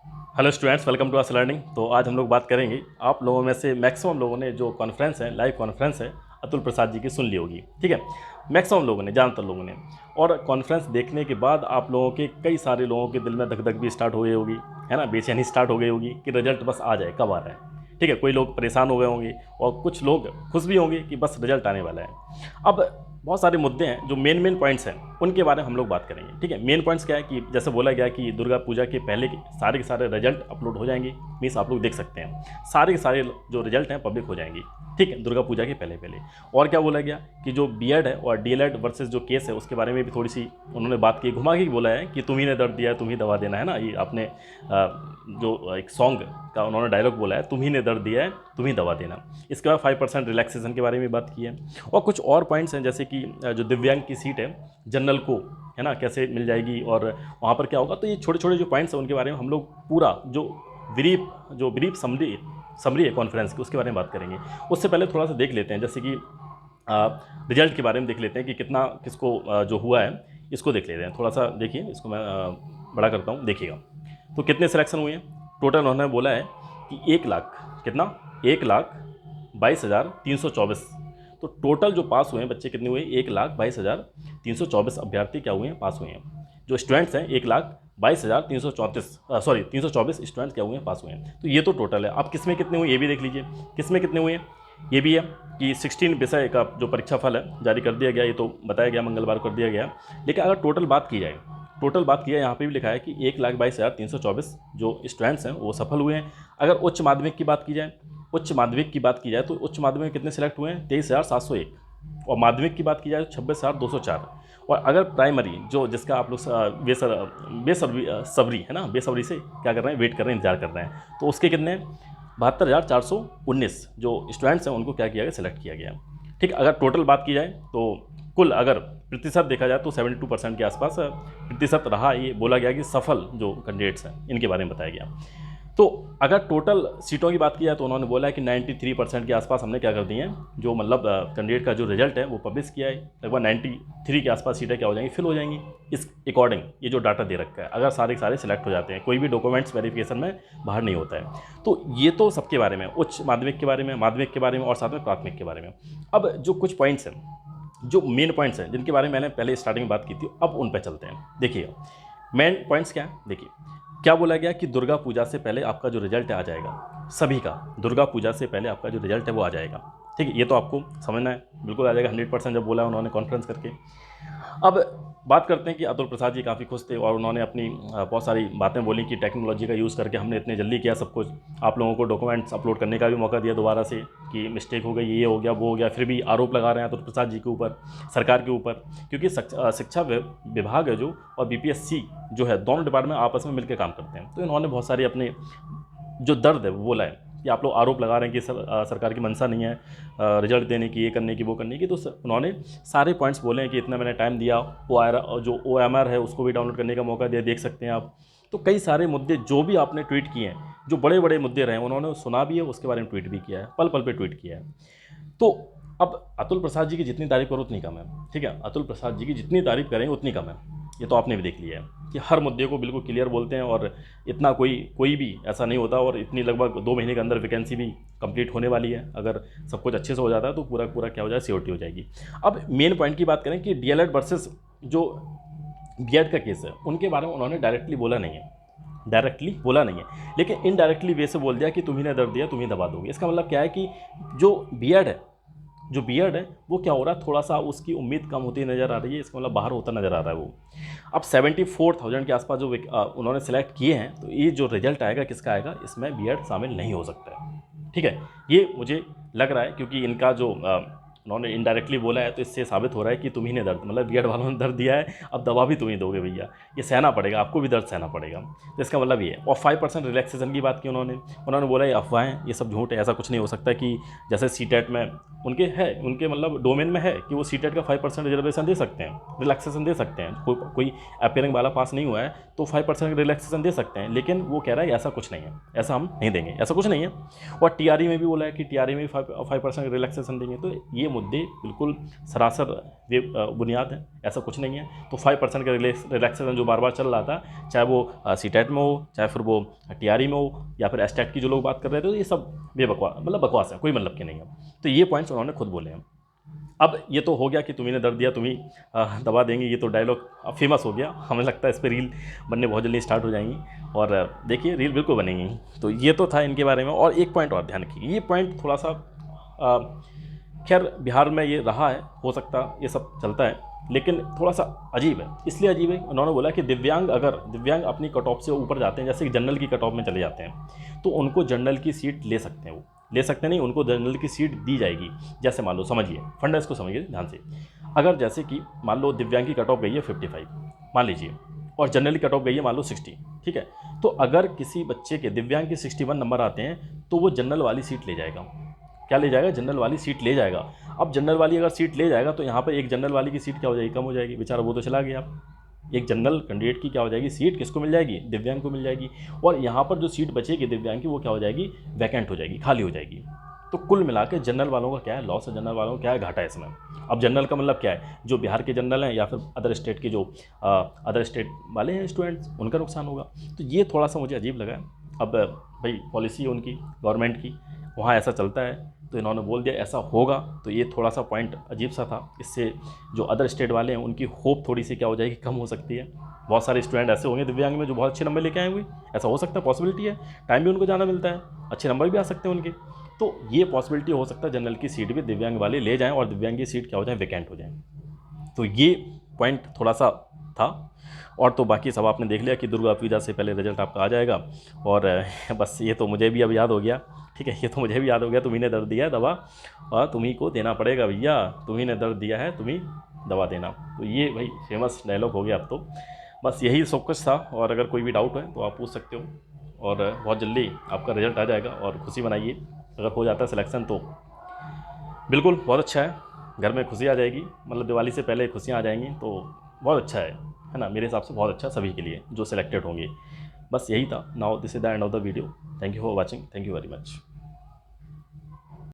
Hello students, welcome to us learning. तो आज हम लोग बात करेंगे, आप लोगों में से मैक्सिमम लोगों ने जो कॉन्फ्रेंस है, लाइव कॉन्फ्रेंस है अतुल प्रसाद जी की सुन ली होगी। ठीक है, मैक्सिमम लोगों ने, ज़्यादातर लोगों ने। और कॉन्फ्रेंस देखने के बाद आप लोगों के कई सारे लोगों के दिल में धक धक भी स्टार्ट हो गई होगी, है ना, बेचैनी स्टार्ट हो गई होगी कि रिजल्ट बस आ जाए, कब आ रहा है। ठीक है, कोई लोग परेशान हो गए होंगे और कुछ लोग खुश भी होंगे कि बस रिजल्ट आने वाला है। अब बहुत सारे मुद्दे हैं, जो मेन पॉइंट्स हैं उनके बारे में हम लोग बात करेंगे। ठीक है, मेन पॉइंट्स क्या है कि जैसे बोला गया कि दुर्गा पूजा के पहले के सारे रिजल्ट अपलोड हो जाएंगे, मीन्स आप लोग देख सकते हैं सारे के सारे जो रिजल्ट हैं पब्लिक हो जाएंगी। ठीक है, दुर्गा पूजा के पहले पहले। और क्या बोला गया कि जो बीएड है और डीएलएड वर्सेस जो केस है उसके बारे में भी थोड़ी सी उन्होंने बात की, घुमा के बोला है कि तुम ही ने दर्द दिया है तुम ही दवा देना, है ना। ये आपने जो एक सॉन्ग का उन्होंने डायलॉग बोला है, तुम ही ने दर्द दिया है तुम ही दवा देना। इसके बाद 5% रिलैक्सेशन के बारे में बात की है। और कुछ और पॉइंट्स हैं, जैसे कि जो दिव्यांग की सीट है जनरल को, है ना, कैसे मिल जाएगी और वहाँ पर क्या होगा। तो ये छोटे छोटे जो पॉइंट्स हैं उनके बारे में हम लोग पूरा जो ब्रीफ समरी है कॉन्फ्रेंस की, उसके बारे में बात करेंगे। उससे पहले थोड़ा सा देख लेते हैं, जैसे कि रिजल्ट के बारे में देख लेते हैं कि कितना किसको जो हुआ है, इसको देख लेते हैं। थोड़ा सा देखिए, इसको मैं बड़ा करता हूँ, देखिएगा। तो कितने सिलेक्शन हुए हैं टोटल, उन्होंने बोला है कि 1 लाख, कितना, 1,22,324। तो टोटल जो पास हुए हैं बच्चे कितने हुए, 1,22,324 अभ्यर्थी क्या हुए हैं, पास हुए हैं। जो स्टूडेंट्स हैं 1,22,324 स्टूडेंट्स क्या हुए हैं, पास हुए हैं। तो ये तो टोटल है। अब किस में कितने हुए ये भी देख लीजिए, किस में कितने हुए हैं ये भी है कि 16 विषय का जो परीक्षा फल है जारी कर दिया गया, ये तो बताया गया, मंगलवार कर दिया गया। लेकिन अगर टोटल बात की जाए, यहाँ पे भी लिखा है कि 1,22,324 जो स्टूडेंट्स हैं वो सफल हुए हैं। अगर उच्च माध्यमिक की बात की जाए, तो उच्च माध्यमिक में कितने सेलेक्ट हुए हैं, 23,701। और माध्यमिक की बात की जाए तो 26,204। और अगर प्राइमरी जो जिसका आप लोग बेसब्री है ना, बेसब्री से क्या कर रहे हैं, वेट कर रहे हैं, इंतजार कर रहे हैं, तो उसके कितने हैं, 72,419 जो स्टूडेंट्स हैं उनको क्या किया गया, सिलेक्ट किया गया। ठीक, अगर टोटल बात की जाए तो कुल अगर प्रतिशत देखा जाए तो 72% के आसपास प्रतिशत रहा। ये बोला गया कि सफल जो कैंडिडेट्स हैं इनके बारे में बताया गया। तो अगर टोटल सीटों की बात की जाए तो उन्होंने बोला है कि 93% के आसपास हमने क्या कर दी हैं, जो मतलब कैंडिडेट का जो रिजल्ट है वो पब्लिश किया है। लगभग 93 के आसपास सीटें क्या हो जाएंगी, फिल हो जाएंगी। इस अकॉर्डिंग ये जो डाटा दे रखा है, अगर सारे के सारे सिलेक्ट हो जाते हैं, कोई भी डॉक्यूमेंट्स वेरिफिकेशन में बाहर नहीं होता है। तो ये तो सबके बारे में, उच्च माध्यमिक के बारे में, माध्यमिक के बारे में और साथ में प्राथमिक के बारे में। अब जो कुछ पॉइंट्स हैं, जो मेन पॉइंट्स हैं जिनके बारे में मैंने पहले स्टार्टिंग में बात की थी, अब उन पर चलते हैं। देखिएगा मेन पॉइंट्स क्या है। देखिए क्या बोला गया कि दुर्गा पूजा से पहले आपका जो रिजल्ट आ जाएगा, सभी का दुर्गा पूजा से पहले आपका जो रिजल्ट है वो आ जाएगा। ठीक है, ये तो आपको समझना है, बिल्कुल आ जाएगा 100%, जब बोला है उन्होंने कॉन्फ्रेंस करके। अब बात करते हैं कि अतुल प्रसाद जी काफ़ी खुश थे और उन्होंने अपनी बहुत सारी बातें बोली कि टेक्नोलॉजी का यूज़ करके हमने इतने जल्दी किया सब कुछ, आप लोगों को डॉक्यूमेंट्स अपलोड करने का भी मौका दिया दोबारा से कि मिस्टेक हो गई, ये हो गया वो हो गया। फिर भी आरोप लगा रहे हैं अतुल प्रसाद जी के ऊपर, सरकार के ऊपर, क्योंकि शिक्षा विभाग है जो और बीपीएससी जो है, दोनों डिपार्टमेंट आपस में मिलकर काम करते हैं। तो इन्होंने बहुत सारी अपने जो दर्द है वो बोला है कि आप लोग आरोप लगा रहे हैं कि सरकार की मंशा नहीं है रिजल्ट देने की, ये करने की, वो करने की। तो उन्होंने सारे पॉइंट्स बोले हैं कि इतना मैंने टाइम दिया, जो OMR है उसको भी डाउनलोड करने का मौका दिया, देख सकते हैं आप। तो कई सारे मुद्दे जो भी आपने ट्वीट किए हैं, जो बड़े बड़े मुद्दे रहे हैं, उन्होंने सुना भी है, उसके बारे में ट्वीट भी किया है, पल पल पे ट्वीट किया है। तो अब अतुल प्रसाद जी की जितनी तारीफ करो उतनी कम है। ठीक है, अतुल प्रसाद जी की जितनी तारीफ करेंगे उतनी कम है। ये तो आपने भी देख लिया है कि हर मुद्दे को बिल्कुल क्लियर बोलते हैं और इतना कोई भी ऐसा नहीं होता। और इतनी लगभग 2 महीने के अंदर वैकेंसी भी कंप्लीट होने वाली है। अगर सब कुछ अच्छे से हो जाता है तो पूरा पूरा क्या हो जाए, सियोरिटी हो जाएगी। अब मेन पॉइंट की बात करें कि डीएलएड वर्सेस जो बीएड का केस है, उनके बारे में उन्होंने डायरेक्टली बोला नहीं है, लेकिन इनडायरेक्टली वे से बोल दिया कि तुम्ही ने दर्द दिया तुम ही दबा दोगे। इसका मतलब क्या है कि जो बीएड है वो क्या हो रहा है, थोड़ा सा उसकी उम्मीद कम होती नज़र आ रही है। इसका मतलब बाहर होता नज़र आ रहा है वो। अब 74,000 के आसपास जो उन्होंने सेलेक्ट किए हैं, तो ये जो रिजल्ट आएगा किसका आएगा, इसमें बीएड शामिल नहीं हो सकता है। ठीक है, ये मुझे लग रहा है क्योंकि इनका जो उन्होंने इनडायरेक्टली बोला है, तो इससे साबित हो रहा है कि तुम्ही ने दर्द, मतलब बीएड वालों ने दर्द दिया है, अब दवा भी तुम ही दोगे भैया, ये सहना पड़ेगा, आपको भी दर्द सहना पड़ेगा। तो इसका मतलब ये है। और 5% रिलैक्सेशन की बात की उन्होंने बोला ये अफवाहें, ये सब झूठ है, ऐसा कुछ नहीं हो सकता कि जैसे सीटेट में उनके मतलब डोमेन में है कि वो सीटेट का 5% रिजर्वेशन दे सकते हैं, रिलैक्सेशन दे सकते हैं। कोई अपियरिंग वाला पास नहीं हुआ है तो 5% रिलैक्सेशन दे सकते हैं। लेकिन वो कह रहा है ऐसा कुछ नहीं है, ऐसा हम नहीं देंगे, ऐसा कुछ नहीं है। और टीआरई में भी बोला है कि टीआरई में भी 5% रिलैक्सेशन देंगे। तो ये मुद्दे बिल्कुल सरासर बुनियाद है, ऐसा कुछ नहीं है। तो 5% का रिलैक्सेशन जो बार बार चल रहा था, चाहे वो सीटेट में हो, चाहे फिर वो टीआरई में हो, या फिर एस्टेट की जो लोग बात कर रहे थे, तो ये सब बेबकवास, मतलब बकवास है, कोई मतलब के नहीं है। तो ये पॉइंट्स उन्होंने खुद बोले हैं। अब ये तो हो गया कि तुम्ही ने दर्द दिया तुम्ही दवा देंगे, ये तो डायलॉग अब फेमस हो गया। हमें लगता है इस पर रील बनने बहुत जल्दी स्टार्ट हो जाएंगी, और देखिए रील बिल्कुल बनेंगी। तो ये तो था इनके बारे में। और एक पॉइंट और ध्यान रखिए, ये पॉइंट थोड़ा सा खैर बिहार में ये रहा है, हो सकता ये सब चलता है, लेकिन थोड़ा सा अजीब है। इसलिए अजीब है, उन्होंने बोला कि दिव्यांग अपनी कट ऑफ से ऊपर जाते हैं, जैसे कि जनरल की कट ऑफ में चले जाते हैं, तो उनको जनरल की सीट ले सकते हैं। वो ले सकते नहीं, उनको जनरल की सीट दी जाएगी। जैसे मान लो, समझिए फंडा, इसको समझिए ध्यान से। अगर जैसे कि मान लो दिव्यांग की कट ऑफ गई है 55 मान लीजिए, और जनरल की कट ऑफ गई है मान लो 60, ठीक है। तो अगर किसी बच्चे के दिव्यांग के 61 नंबर आते हैं, तो वो जनरल वाली सीट ले जाएगा। क्या ले जाएगा? जनरल वाली सीट ले जाएगा। अब जनरल वाली अगर सीट ले जाएगा, तो यहाँ पर एक जनरल वाली की सीट क्या हो जाएगी? कम हो जाएगी। बेचारा वो तो चला गया। एक जनरल कैंडिडेट की क्या हो जाएगी? सीट किसको मिल जाएगी? दिव्यांग को मिल जाएगी। और यहाँ पर जो सीट बचेगी दिव्यांग की, वो क्या हो जाएगी? वैकेंट हो जाएगी, खाली हो जाएगी। तो कुल मिला के जनरल वालों का क्या है? लॉस है। जनरल वालों का क्या है? घाटा है इसमें। अब जनरल का मतलब क्या है? जो बिहार के जनरल हैं, या फिर अदर स्टेट के जो अदर स्टेट वाले हैं स्टूडेंट्स, उनका नुकसान होगा। तो ये थोड़ा सा मुझे अजीब लगा। अब भाई पॉलिसी है उनकी, गवर्नमेंट की, वहाँ ऐसा चलता है, तो इन्होंने बोल दिया ऐसा होगा। तो ये थोड़ा सा पॉइंट अजीब सा था। इससे जो अदर स्टेट वाले हैं उनकी होप थोड़ी सी क्या हो जाएगी? कम हो सकती है। बहुत सारे स्टूडेंट ऐसे होंगे दिव्यांग में जो बहुत अच्छे नंबर लेके आए हुए, ऐसा हो सकता है, पॉसिबिलिटी है। टाइम भी उनको ज़्यादा मिलता है, अच्छे नंबर भी आ सकते हैं उनके। तो ये पॉसिबिलिटी हो सकता है जनरल की सीट भी दिव्यांग वाले ले जाएँ, और दिव्यांग की सीट क्या हो जाए? वैकेंट हो जाए। तो ये पॉइंट थोड़ा सा था। और तो बाकी सब आपने देख लिया कि दुर्गा पूजा से पहले रिजल्ट आपका आ जाएगा। और बस ये तो मुझे भी अब याद हो गया, ठीक है, ये तो मुझे भी याद हो गया, तुम्ही ने दर्द दिया है दवा, और तुम्ही को देना पड़ेगा भैया, तुम्ही ने दर्द दिया है तुम्ही दवा देना। तो ये भाई फेमस डायलॉग हो गया अब तो। बस यही सब कुछ था। और अगर कोई भी डाउट है तो आप पूछ सकते हो, और बहुत जल्दी आपका रिजल्ट आ जाएगा। और खुशी मनाइए, अगर हो जाता है सिलेक्शन तो बिल्कुल बहुत अच्छा है, घर में खुशी आ जाएगी, मतलब दिवाली से पहले खुशियाँ आ जाएंगी, तो बहुत अच्छा है ना। मेरे हिसाब से बहुत अच्छा सभी के लिए जो सिलेक्टेड होंगे। बस यही था। Now this is the end of the video. Thank you for watching. Thank you very much.